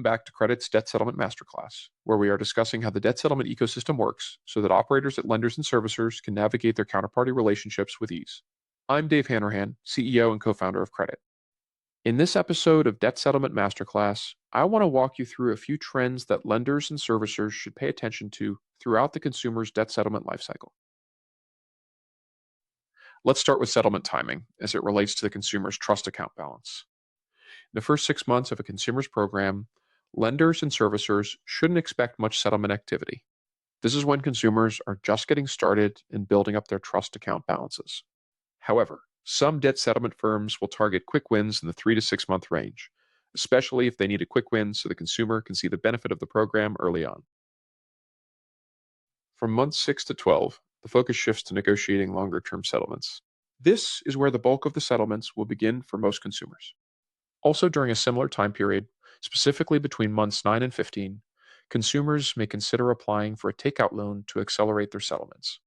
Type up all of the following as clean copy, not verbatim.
welcome back to Credit's Debt Settlement Masterclass, where we are discussing how the debt settlement ecosystem works so that operators at lenders and servicers can navigate their counterparty relationships with ease. I'm Dave Hanrahan, CEO and co-founder of Kredit. In this episode of Debt Settlement Masterclass, I want to walk you through a few trends that lenders and servicers should pay attention to throughout the consumer's debt settlement lifecycle. Let's start with settlement timing as it relates to the consumer's trust account balance. In the first 6 months of a consumer's program, lenders and servicers shouldn't expect much settlement activity. This is when consumers are just getting started in building up their trust account balances. However, some debt settlement firms will target quick wins in the 3 to 6 month range, especially if they need a quick win so the consumer can see the benefit of the program early on. From months 6 to 12, the focus shifts to negotiating longer-term settlements. This is where the bulk of the settlements will begin for most consumers. Also, during a similar time period, specifically between months 9 and 15, consumers may consider applying for a takeout loan to accelerate their settlements.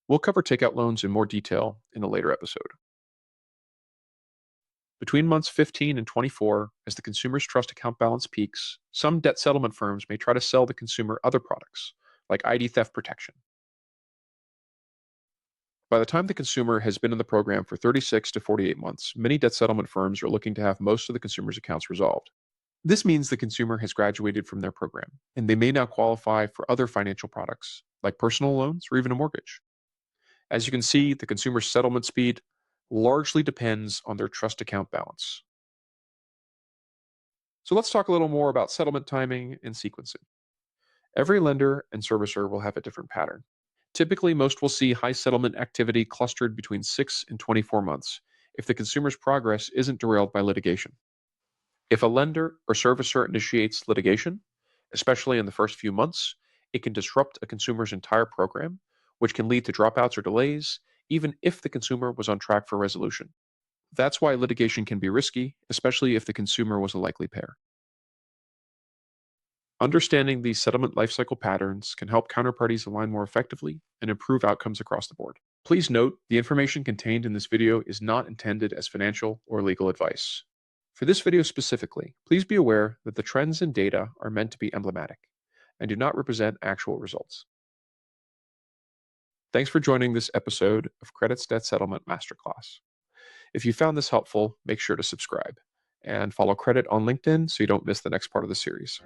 We'll cover takeout loans in more detail in a later episode. Between months 15 and 24, as the consumer's trust account balance peaks, some debt settlement firms may try to sell the consumer other products, like ID theft protection. By the time the consumer has been in the program for 36 to 48 months, many debt settlement firms are looking to have most of the consumer's accounts resolved. This means the consumer has graduated from their program, and they may now qualify for other financial products, like personal loans or even a mortgage. As you can see, the consumer's settlement speed largely depends on their trust account balance. So let's talk a little more about settlement timing and sequencing. Every lender and servicer will have a different pattern. Typically, most will see high settlement activity clustered between 6 and 24 months if the consumer's progress isn't derailed by litigation. If a lender or servicer initiates litigation, especially in the first few months, it can disrupt a consumer's entire program, which can lead to dropouts or delays, even if the consumer was on track for resolution. That's why litigation can be risky, especially if the consumer was a likely payer. Understanding these settlement lifecycle patterns can help counterparties align more effectively and improve outcomes across the board. Please note, the information contained in this video is not intended as financial or legal advice. For this video specifically, please be aware that the trends and data are meant to be emblematic and do not represent actual results. Thanks for joining this episode of Kredit's Debt Settlement Masterclass. If you found this helpful, make sure to subscribe and follow Kredit on LinkedIn so you don't miss the next part of the series.